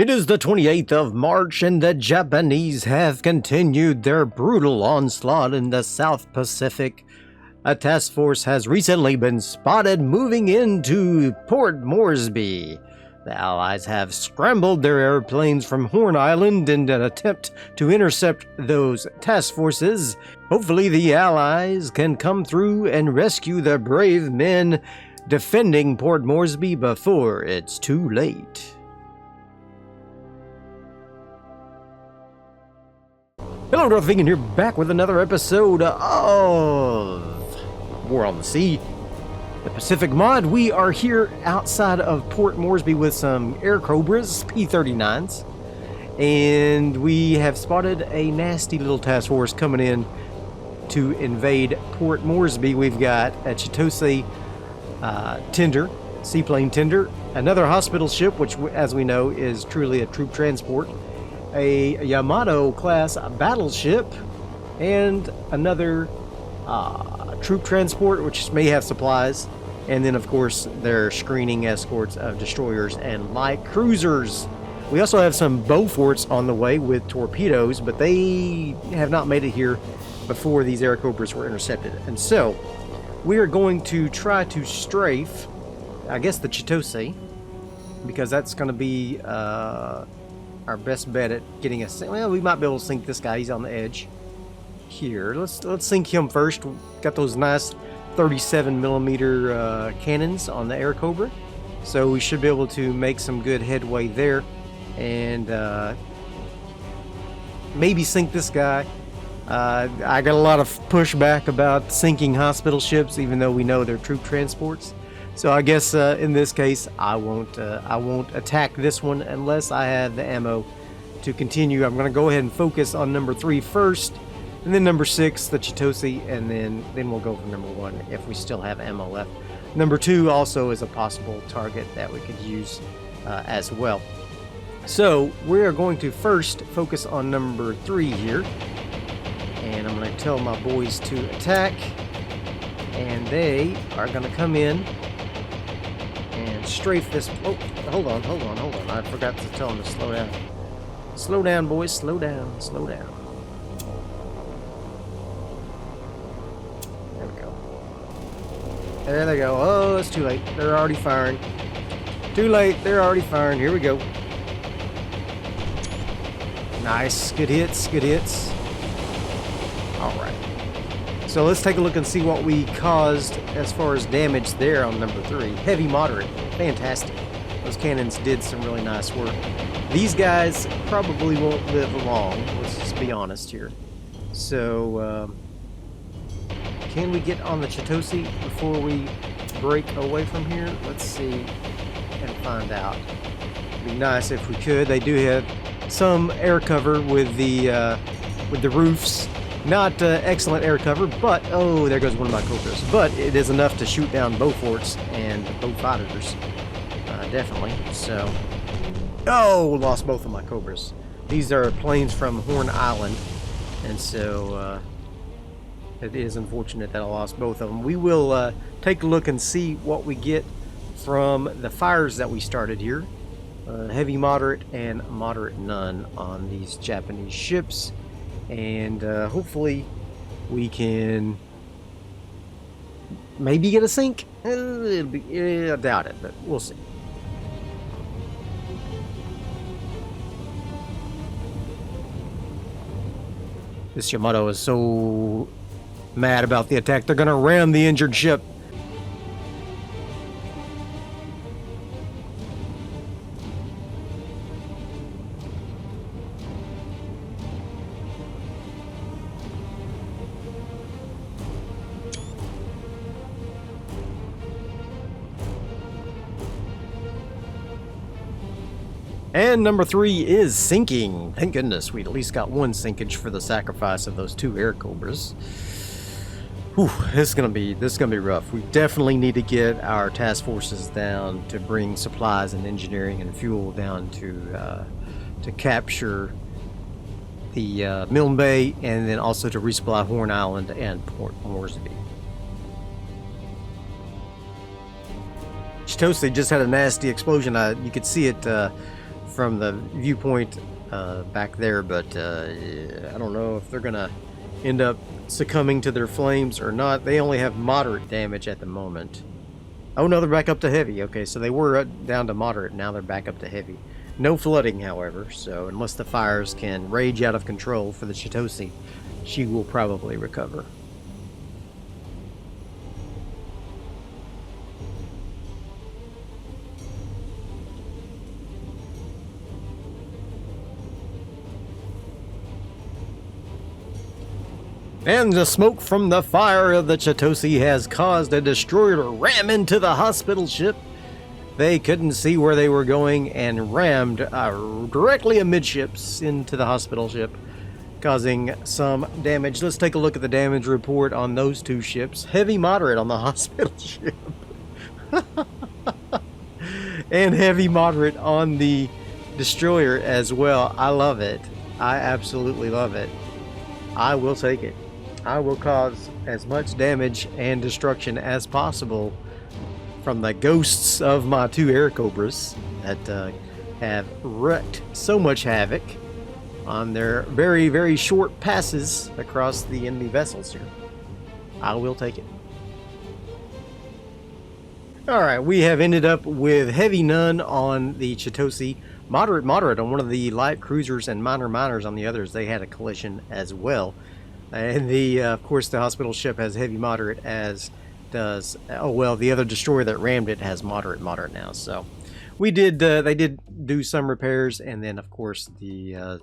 It is the 28th of March, and the Japanese have continued their brutal onslaught in the South Pacific. A task force has recently been spotted moving into Port Moresby. The Allies have scrambled their airplanes from Horn Island in an attempt to intercept those task forces. Hopefully the Allies can come through and rescue the brave men defending Port Moresby before it's too late. Hello, Darthvegan here, back with another episode of War on the Sea, the Pacific mod. We are here outside of Port Moresby with some Air Cobras, P-39s, and we have spotted a nasty little task force coming in to invade Port Moresby. We've got a Chitose tender, seaplane tender, another hospital ship, which as we know is truly a troop transport, a Yamato class battleship, and another troop transport which may have supplies, and then of course their screening escorts of destroyers and light cruisers. We also have some Beauforts on the way with torpedoes, but they have not made it here before these Air Cobras were intercepted, and so we are going to try to strafe, I guess, the Chitose, because that's going to be our best bet at getting us. Well, we might be able to sink this guy. He's on the edge here. Let's sink him first. Got those nice 37mm cannons on the Air Cobra, so we should be able to make some good headway there, and maybe sink this guy. I got a lot of pushback about sinking hospital ships, even though we know they're troop transports. So I guess in this case, I won't attack this one unless I have the ammo to continue. I'm going to go ahead and focus on number 3 first, and then number 6, the Chitose, and then we'll go for number 1 if we still have ammo left. Number 2 also is a possible target that we could use as well. So we are going to first focus on number 3 here, and I'm going to tell my boys to attack, and they are going to come in and strafe this. Oh, hold on. I forgot to tell them to slow down. Slow down, boys. Slow down. There we go. There they go. Oh, it's too late. They're already firing. Too late. They're already firing. Here we go. Nice. Good hits. All right. So let's take a look and see what we caused as far as damage there on number 3. Heavy, moderate. Fantastic. Those cannons did some really nice work. These guys probably won't live long. Let's just be honest here. So, can we get on the Chitose before we break away from here? Let's see and find out. It'd be nice if we could. They do have some air cover with the roofs. Not excellent air cover, but oh, there goes one of my Cobras. But it is enough to shoot down Beauforts and Beaufighters, definitely. So, oh, lost both of my Cobras. These are planes from Horn Island, and so it is unfortunate that I lost both of them. We will take a look and see what we get from the fires that we started here. Heavy, moderate, and moderate none on these Japanese ships. And hopefully we can maybe get a sink. I doubt it, but we'll see. This Yamato is so mad about the attack. They're going to ram the injured ship. And number 3 is sinking. Thank goodness we at least got one sinkage for the sacrifice of those 2 Air Cobras. Whew, this is gonna be rough. We definitely need to get our task forces down to bring supplies and engineering and fuel down to capture the Milne Bay, and then also to resupply Horn Island and Port Moresby. Chitose just had a nasty explosion. You could see it from the viewpoint back there, but I don't know if they're gonna end up succumbing to their flames or not. They only have moderate damage at the moment. Oh no, they're back up to heavy. Okay, so they were down to moderate, now they're back up to heavy. No flooding, however, so unless the fires can rage out of control for the Chitose, she will probably recover. And the smoke from the fire of the Chitose has caused a destroyer to ram into the hospital ship. They couldn't see where they were going and rammed directly amidships into the hospital ship, causing some damage. Let's take a look at the damage report on those two ships. Heavy moderate on the hospital ship. And heavy moderate on the destroyer as well. I love it. I absolutely love it. I will take it. I will cause as much damage and destruction as possible from the ghosts of my two air cobras that have wreaked so much havoc on their very, very short passes across the enemy vessels here. I will take it. Alright, we have ended up with heavy none on the Chitose, moderate on one of the light cruisers, and miners on the others. They had a collision as well. And of course, the hospital ship has heavy moderate, as does, oh well, the other destroyer that rammed it has moderate now. So we did, they did do some repairs, and then of course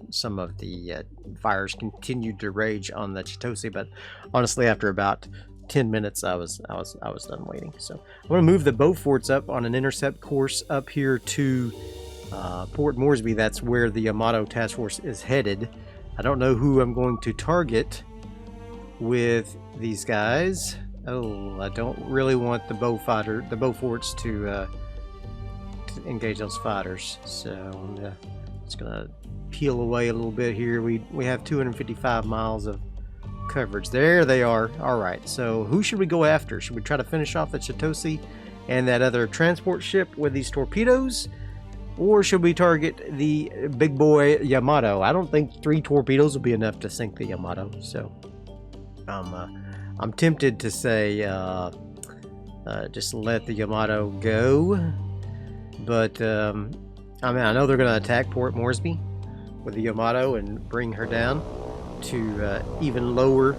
some of the fires continued to rage on the Chitose. But honestly, after about 10 minutes, I was done waiting. So I'm going to move the Beauforts up on an intercept course up here to Port Moresby. That's where the Yamato task force is headed. I don't know who I'm going to target with these guys. Oh, I don't really want the Beauforts to engage those fighters. So I'm just gonna peel away a little bit here. We have 255 miles of coverage. There they are. All right. So who should we go after? Should we try to finish off the Chitose and that other transport ship with these torpedoes? Or should we target the big boy Yamato? I don't think 3 torpedoes will be enough to sink the Yamato. So I'm tempted to say just let the Yamato go. But I mean, I know they're going to attack Port Moresby with the Yamato and bring her down to even lower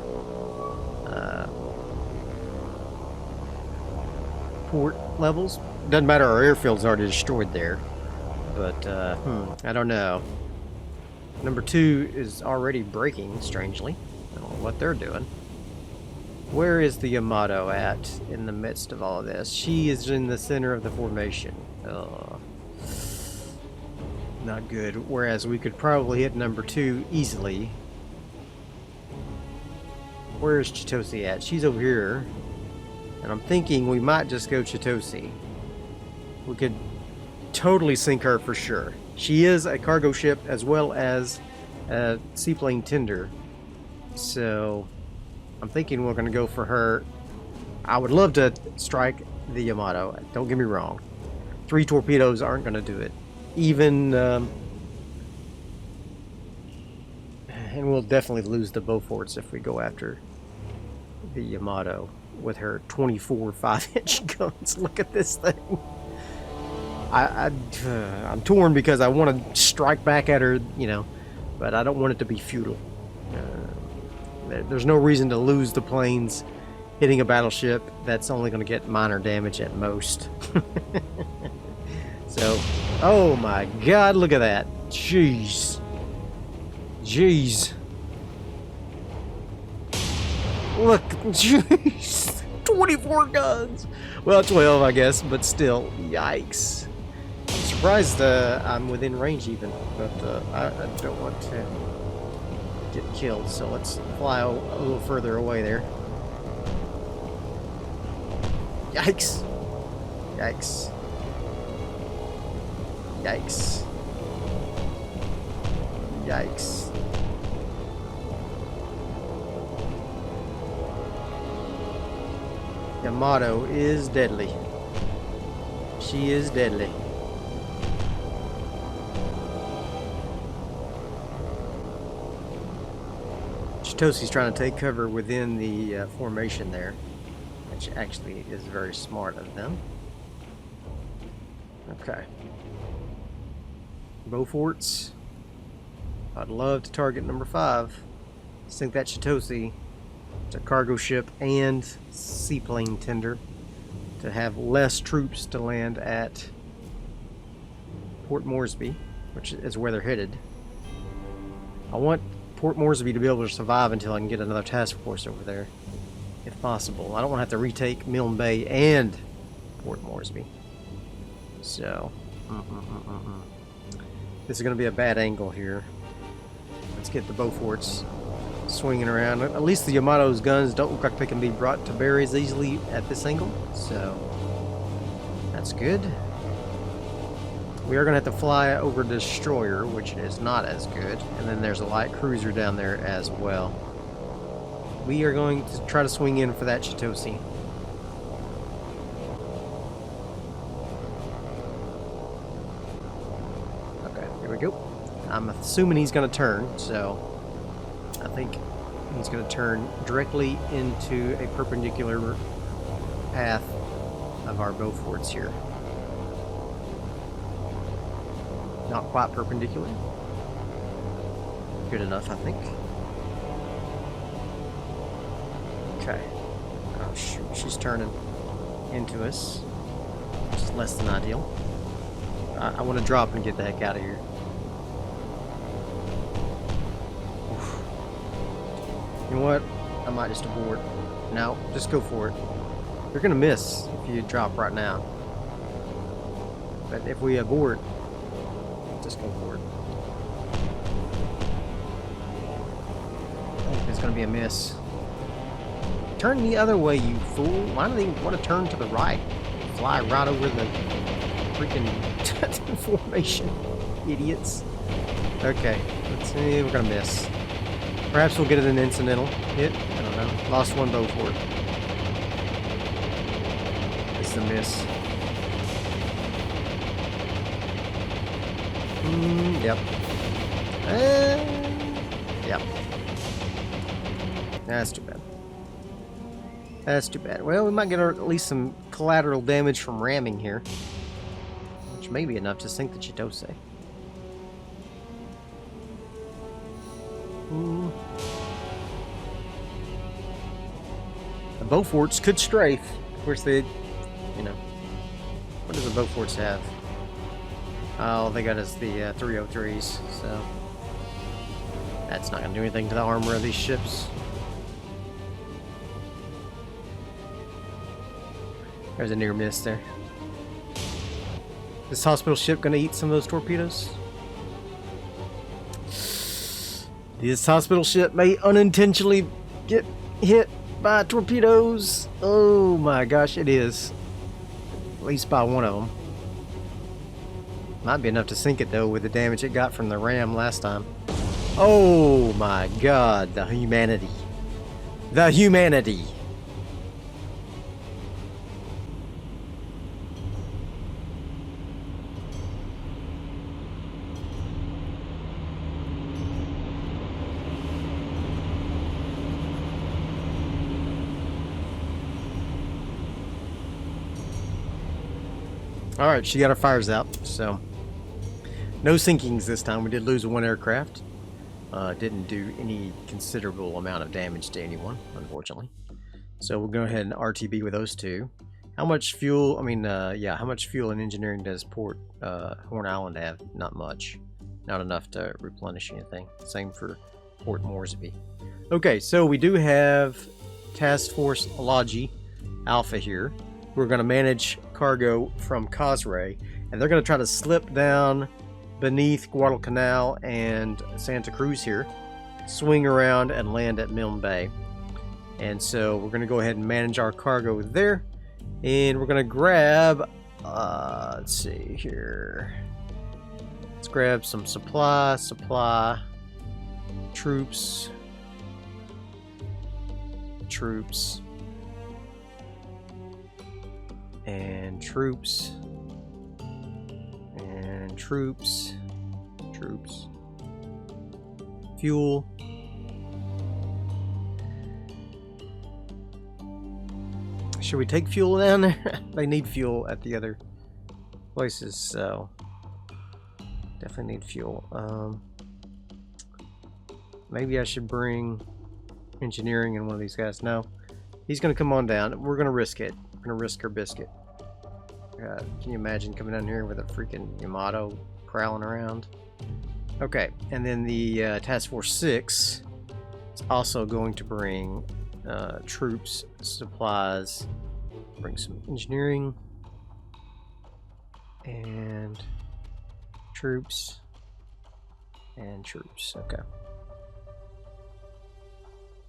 port levels. Doesn't matter, our airfield's already destroyed there. But, I don't know. Number 2 is already breaking, strangely. I don't know what they're doing. Where is the Yamato at in the midst of all of this? She is in the center of the formation. Not good. Whereas we could probably hit number 2 easily. Where is Chitose at? She's over here. And I'm thinking we might just go Chitose. We could totally sink her for sure. She is a cargo ship as well as a seaplane tender. So I'm thinking we're going to go for her. I would love to strike the Yamato. Don't get me wrong. 3 torpedoes aren't going to do it. Even and we'll definitely lose the Beauforts if we go after the Yamato with her 24 5-inch guns. Look at this thing. I'm torn because I want to strike back at her, you know, but I don't want it to be futile. There's no reason to lose the planes hitting a battleship that's only going to get minor damage at most. So, oh my God, look at that. Jeez. Look, jeez. 24 guns. Well, 12, I guess, but still, yikes. I'm surprised I'm within range even, but I don't want to get killed, so let's fly a little further away there. Yikes. Yikes. Yikes. Yikes. Yamato is deadly. She is deadly. Chitosi's trying to take cover within the formation there, which actually is very smart of them. Okay. Beauforts. I'd love to target number 5. Sink that Chitosi. It's a cargo ship and seaplane tender to have less troops to land at Port Moresby, which is where they're headed. I want Port Moresby to be able to survive until I can get another task force over there, if possible. I don't want to have to retake Milne Bay and Port Moresby. So, this is going to be a bad angle here. Let's get the Beauforts swinging around. At least the Yamato's guns don't look like they can be brought to bear as easily at this angle, so that's good. We are going to have to fly over the destroyer, which is not as good, and then there's a light cruiser down there as well. We are going to try to swing in for that Chitosi. Okay, here we go. I'm assuming he's going to turn, so I think he's going to turn directly into a perpendicular path of our Beauforts here. Not quite perpendicular. Good enough, I think. Okay. Oh, shoot. She's turning into us. Which is less than ideal. I want to drop and get the heck out of here. Oof. You know what? I might just abort. No, just go for it. You're going to miss if you drop right now. But if we abort, just go for it. I think it's going to be a miss. Turn the other way, you fool. Why do they want to turn to the right? Fly right over the freaking formation. Idiots. Okay, let's see. We're going to miss. Perhaps we'll get it an incidental hit. I don't know. Lost one Beaufort. This is a miss. Yep. Yep. That's too bad. That's too bad. Well, we might get at least some collateral damage from ramming here, which may be enough to sink the Chitosi. The Beauforts could strafe. Of course, they, you know, what does the Beauforts have? Oh, they got us the 303s, so that's not going to do anything to the armor of these ships. There's a near miss there. This hospital ship going to eat some of those torpedoes? This hospital ship may unintentionally get hit by torpedoes. Oh my gosh, it is. At least by one of them. Might be enough to sink it, though, with the damage it got from the ram last time. Oh, my God. The humanity. The humanity. Alright, she got her fires out, so no sinkings this time. We did lose one aircraft. Didn't do any considerable amount of damage to anyone, unfortunately. So we'll go ahead and RTB with those two. How much fuel, how much fuel and engineering does Port Horn Island have? Not much. Not enough to replenish anything. Same for Port Moresby. Okay, so we do have Task Force Logi Alpha here. We're going to manage cargo from Cosray, and they're going to try to slip down beneath Guadalcanal and Santa Cruz here, swing around and land at Milne Bay. And so we're going to go ahead and manage our cargo there, and we're going to grab let's see here, let's grab some supply, troops, and troops, fuel, Should we take fuel down there? They need fuel at the other places, so definitely need fuel. Maybe I should bring engineering in one of these guys. No, he's gonna come on down. We're gonna risk it. We're gonna risk our biscuit. Can you imagine coming down here with a freaking Yamato prowling around? Okay, and then the Task Force 6 is also going to bring troops, supplies, bring some engineering, and troops, and troops. Okay.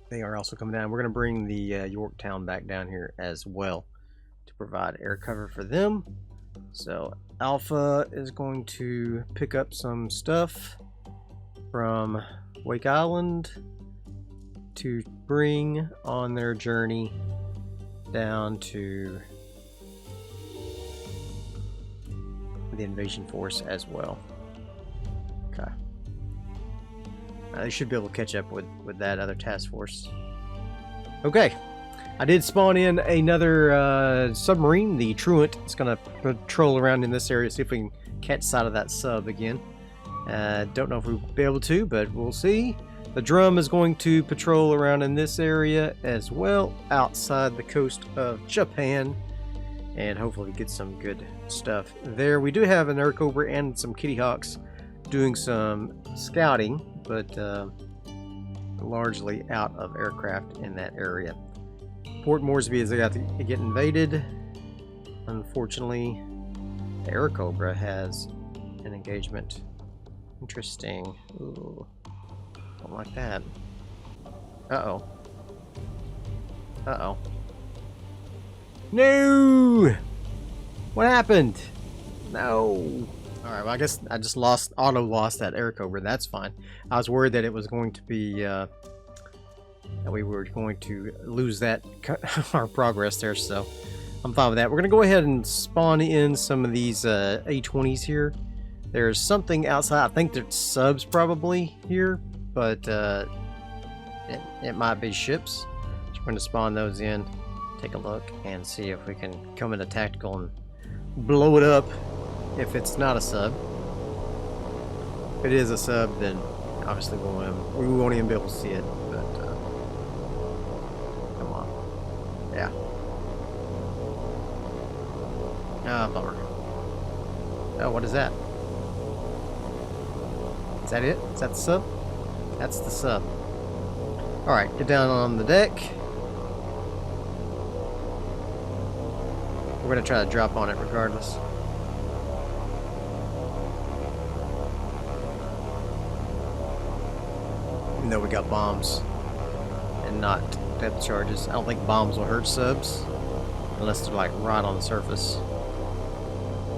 They are also coming down. We're going to bring the Yorktown back down here as well to provide air cover for them. So Alpha is going to pick up some stuff from Wake Island to bring on their journey down to the invasion force as well. Okay. They should be able to catch up with that other task force. Okay. I did spawn in another submarine, the Truant. It's going to patrol around in this area, see if we can catch sight of that sub again. Don't know if we'll be able to, but we'll see. The Drum is going to patrol around in this area as well, outside the coast of Japan, and hopefully get some good stuff there. We do have an Air Cobra and some Kitty Hawks doing some scouting, but largely out of aircraft in that area. Port Moresby is about to get invaded. Unfortunately, the Air Cobra has an engagement. Interesting. Ooh, don't like that. Uh-oh. Uh-oh. No! What happened? No. Alright, well I guess I just lost that Air Cobra. That's fine. I was worried that it was going to be that we were going to lose that our progress there, so I'm fine with that. We're gonna go ahead and spawn in some of these A-20s here. There's something outside. I think there's subs probably here, but it might be ships. So we're going to spawn those in, take a look, and see if we can come into tactical and blow it up if it's not a sub. If it is a sub, then obviously we won't even be able to see it. But come on, yeah. Ah, bummer. Oh, what is that? Is that it? Is that the sub? That's the sub. Alright, get down on the deck. We're going to try to drop on it regardless. Even though we got bombs and not depth charges. I don't think bombs will hurt subs unless they're like right on the surface.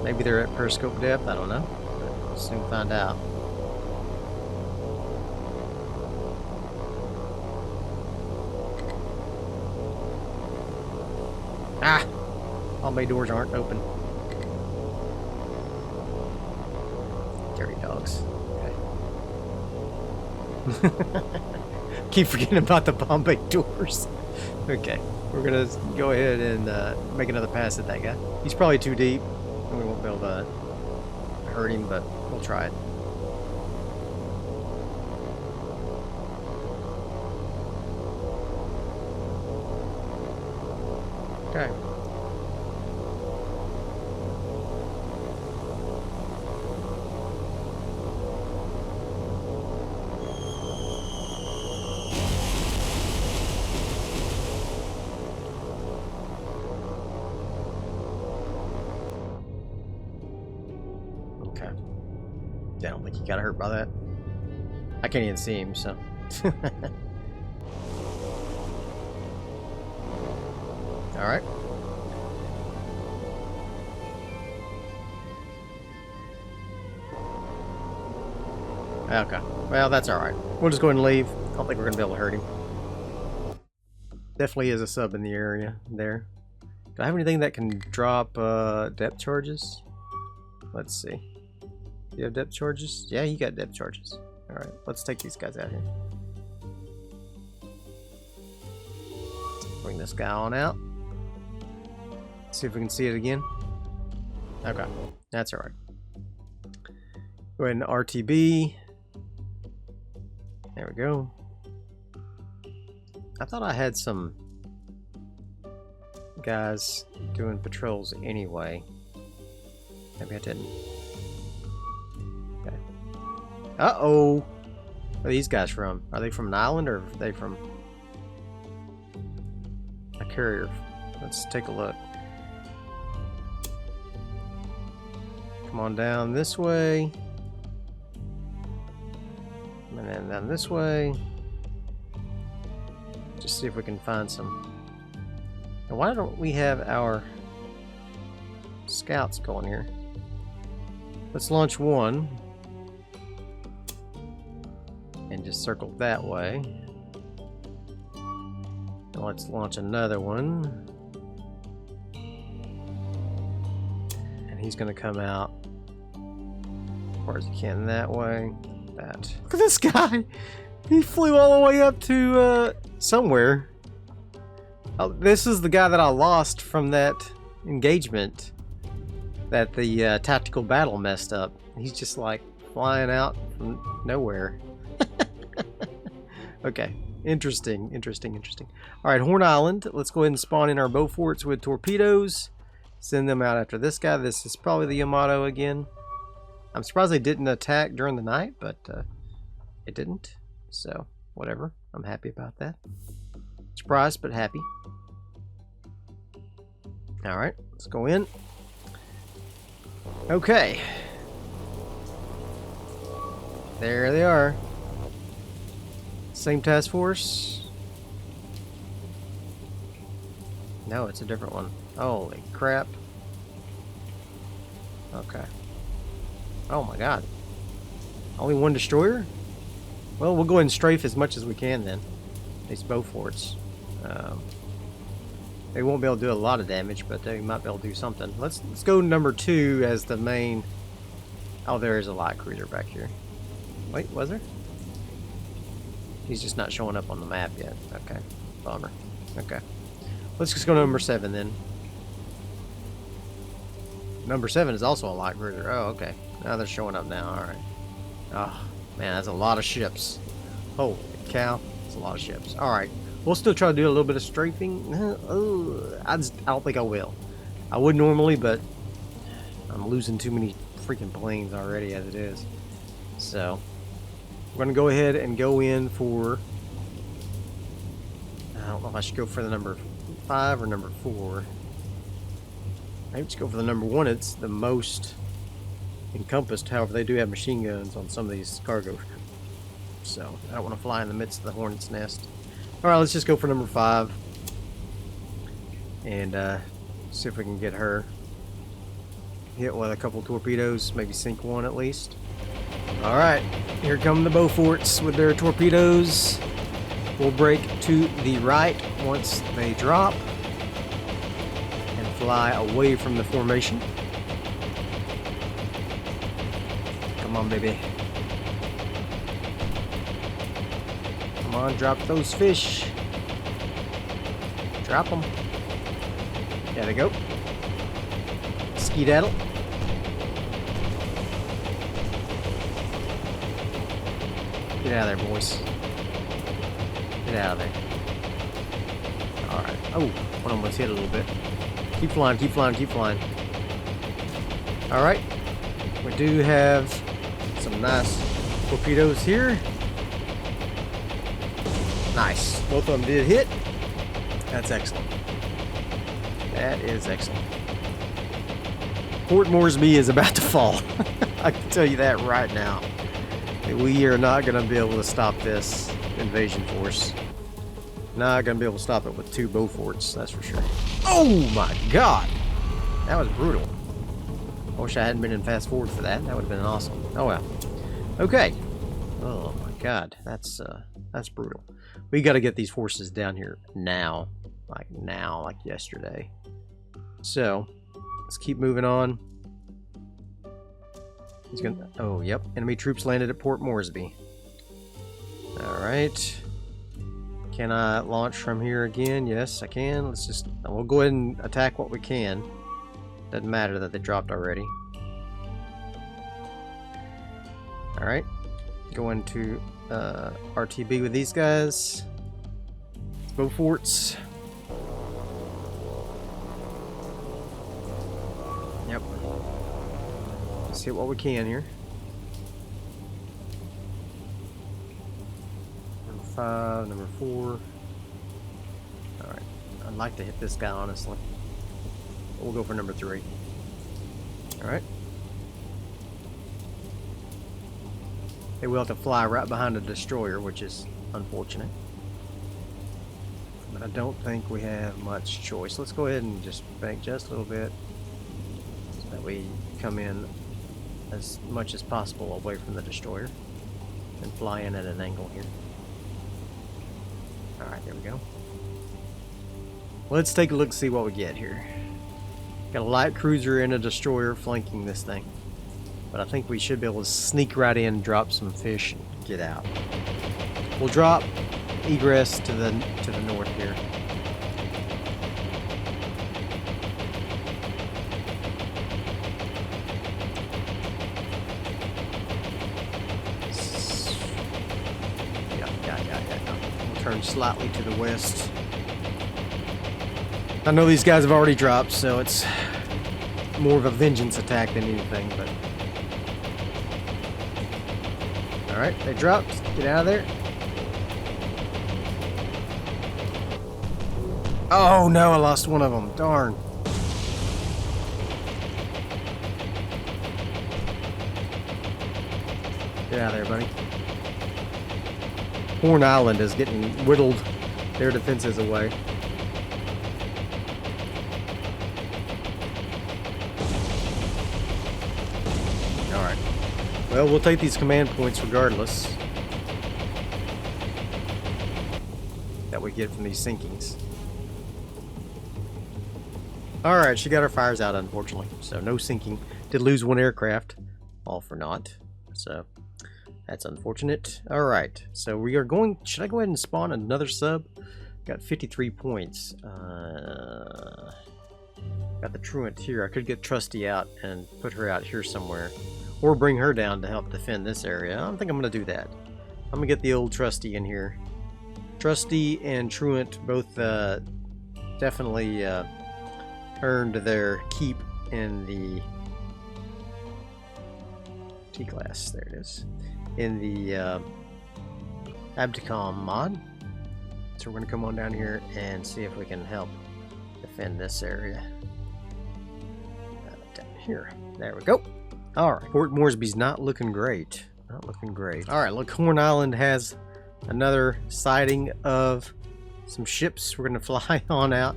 Maybe they're at periscope depth, I don't know. But we'll soon find out. Ah! All my doors aren't open. Dirty dogs. Okay. Keep forgetting about the Bombay doors. Okay. We're gonna go ahead and make another pass at that guy. He's probably too deep, and we won't be able to hurt him, but we'll try it. Okay. Okay. I don't think he got hurt by that. I can't even see him, so. Alright. Okay. Well, that's alright. We'll just go ahead and leave. I don't think we're going to be able to hurt him. Definitely is a sub in the area there. Do I have anything that can drop depth charges? Let's see. Do you have depth charges? Yeah, you got depth charges. Alright, let's take these guys out here. Bring this guy on out. See if we can see it again. Okay, that's alright. Go ahead and RTB. There we go. I thought I had some guys doing patrols anyway. Maybe I didn't. Okay. Uh-oh! Where are these guys from? Are they from an island or are they from a carrier? Let's take a look. Come on down this way. And then down this way. Just see if we can find some. Now, why don't we have our scouts going here? Let's launch one. And just circle that way. And let's launch another one. And he's going to come out as far as he can that way. That. Look at this guy! He flew all the way up to somewhere. Oh, this is the guy that I lost from that engagement that the tactical battle messed up. He's just like flying out from nowhere. Okay, interesting. Alright, Horn Island. Let's go ahead and spawn in our Beauforts with torpedoes. Send them out after this guy. This is probably the Yamato again. I'm surprised they didn't attack during the night, but it didn't. So, whatever. I'm happy about that. Surprised, but happy. Alright, let's go in. Okay. There they are. Same task force. No, it's a different one. Holy crap. Okay. Oh my god. Only one destroyer? Well, we'll go ahead and strafe as much as we can then. These Beauforts. They won't be able to do a lot of damage, but they might be able to do something. Let's go number 2 as the main. Oh, there is a light cruiser back here. Wait, was there? He's just not showing up on the map yet. Okay, bummer. Okay, let's just go to number 7 then. Number 7 is also a light cruiser. Oh, okay. Now they're showing up now. All right. Oh man, that's a lot of ships. Holy cow, that's a lot of ships. All right. We'll still try to do a little bit of strafing. I don't think I will. I would normally, but I'm losing too many freaking planes already as it is. So we're going to go ahead and go in for... I don't know if I should go for the number 5 or number 4. Maybe just go for the number 1. It's the most encompassed. However, they do have machine guns on some of these cargo. So I don't want to fly in the midst of the hornet's nest. Alright, let's just go for number 5. And see if we can get her hit with a couple torpedoes. Maybe sink one at least. Alright, here come the Beauforts with their torpedoes. We'll break to the right once they drop. And fly away from the formation. Come on, baby. Come on, drop those fish. Drop them. There they go. Skedaddle. Get out of there, boys. Get out of there. Alright. Oh, one almost hit a little bit. Keep flying, keep flying, keep flying. Alright. We do have some nice torpedoes here. Nice. Both of them did hit. That's excellent. That is excellent. Port Moresby is about to fall. I can tell you that right now. We are not going to be able to stop this invasion force. Not going to be able to stop it with 2 Beauforts, that's for sure. Oh my god! That was brutal. I wish I hadn't been in fast forward for that. That would have been awesome. Oh well. Okay. Oh my god. That's brutal. We got to get these forces down here now. Like yesterday. So, let's keep moving on. He's gonna... Oh, yep. Enemy troops landed at Port Moresby. Alright. Can I launch from here again? Yes, I can. We'll go ahead and attack what we can. Doesn't matter that they dropped already. Alright. Go into RTB with these guys. Beauforts. Yep. Let's hit what we can here. Number 5, number 4. Alright. I'd like to hit this guy, honestly. We'll go for number 3. Alright. They will have to fly right behind the destroyer, which is unfortunate. But I don't think we have much choice. Let's go ahead and just bank just a little bit so that we come in as much as possible away from the destroyer and fly in at an angle here. Alright, there we go. Let's take a look and see what we get here. Got a light cruiser and a destroyer flanking this thing. But I think we should be able to sneak right in, drop some fish, and get out. We'll drop egress to the north here. Yeah. We'll turn slightly to the west. I know these guys have already dropped, so it's more of a vengeance attack than anything, but... Alright, they dropped. Get out of there. Oh no, I lost one of them. Darn. Get out of there, buddy. Horn Island is getting whittled their defenses away. Alright. Well, we'll take these command points regardless that we get from these sinkings. Alright, she got her fires out, unfortunately. So, no sinking. Did lose one aircraft. All for naught. So, that's unfortunate. Alright, so we are going... Should I go ahead and spawn another sub? Got 53 points. Got the Truant here. I could get Trusty out and put her out here somewhere. Or bring her down to help defend this area. I don't think I'm going to do that. I'm going to get the old Trusty in here. Trusty and Truant both definitely... earned their keep in the T-class. There it is. In the Abdicom mod. So we're going to come on down here and see if we can help defend this area. Down here. There we go. Alright. Port Moresby's not looking great. Not looking great. Alright, look, Horn Island has another sighting of some ships. We're going to fly on out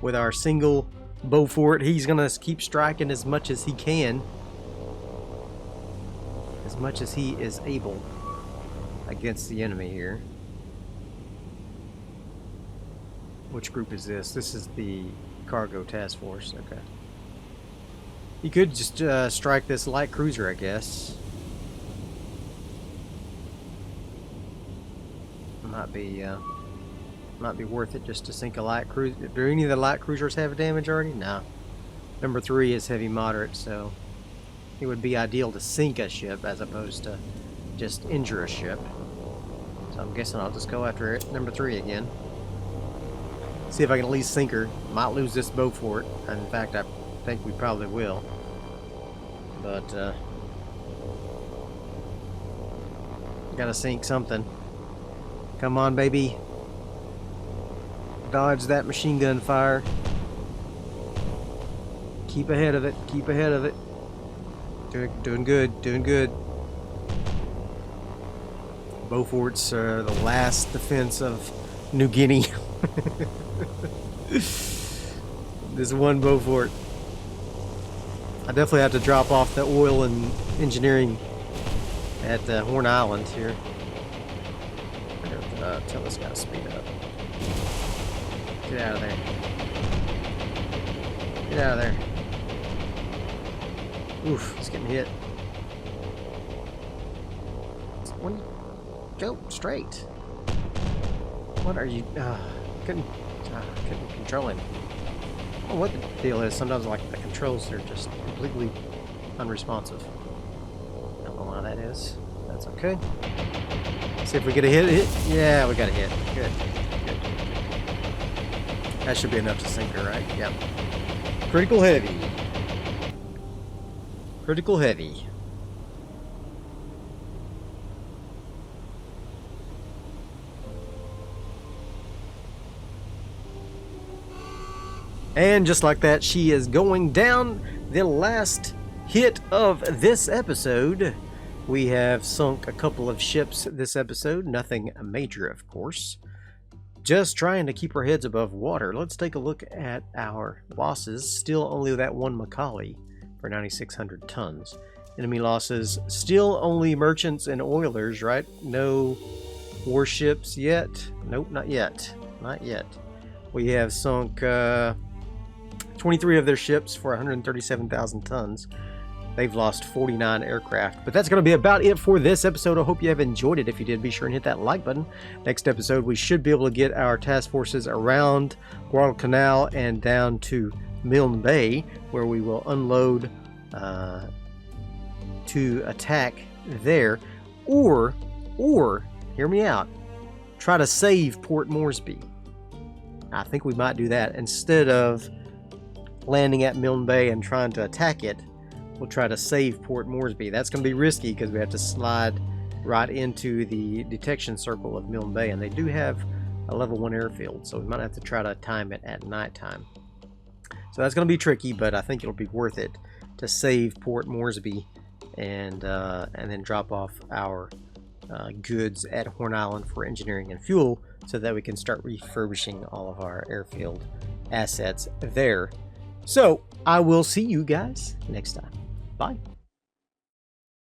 with our single Beaufort. He's gonna keep striking as much as he can, as much as he is able against the enemy here. Which group is this? This is the cargo task force. Okay. He could just strike this light cruiser, I guess. Might be worth it just to sink a light cruiser. Do any of the light cruisers have damage already? No. Number 3 is heavy moderate, so it would be ideal to sink a ship as opposed to just injure a ship. So I'm guessing I'll just go after it. Number 3 again. See if I can at least sink her. Might lose this Beaufort. In fact, I think we probably will. But gotta sink something. Come on, baby. Dodge that machine gun fire. Keep ahead of it. Keep ahead of it. Doing good. Doing good. Beauforts are the last defense of New Guinea. There's one Beaufort. I definitely have to drop off the oil and engineering at Horn Island here. Tell this guy to speed up. Get out of there. Get out of there. Oof, it's getting hit. One, go straight. What are you? Couldn't control him. I don't know what the deal is. Sometimes, like, the controls are just completely unresponsive. I don't know why that is. That's okay. See if we get a hit. Yeah, we got a hit. Good. Good. That should be enough to sink her, right? Yep. Critical heavy. Critical heavy. And just like that, she is going down. The last hit of this episode. We have sunk a couple of ships this episode. Nothing major, of course. Just trying to keep our heads above water. Let's take a look at our losses. Still only that one Macaulay for 9,600 tons. Enemy losses, still only merchants and oilers, right? No warships yet. Nope, not yet. Not yet. We have sunk 23 of their ships for 137,000 tons. They've lost 49 aircraft. But that's going to be about it for this episode. I hope you have enjoyed it. If you did, be sure and hit that like button. Next episode, we should be able to get our task forces around Guadalcanal and down to Milne Bay, where we will unload to attack there. Or, hear me out, try to save Port Moresby. I think we might do that. Instead of landing at Milne Bay and trying to attack it, we'll try to save Port Moresby. That's going to be risky because we have to slide right into the detection circle of Milne Bay, and they do have a level 1 airfield, so we might have to try to time it at nighttime. So that's going to be tricky, but I think it'll be worth it to save Port Moresby and then drop off our goods at Horn Island for engineering and fuel, so that we can start refurbishing all of our airfield assets there. So I will see you guys next time. Bye.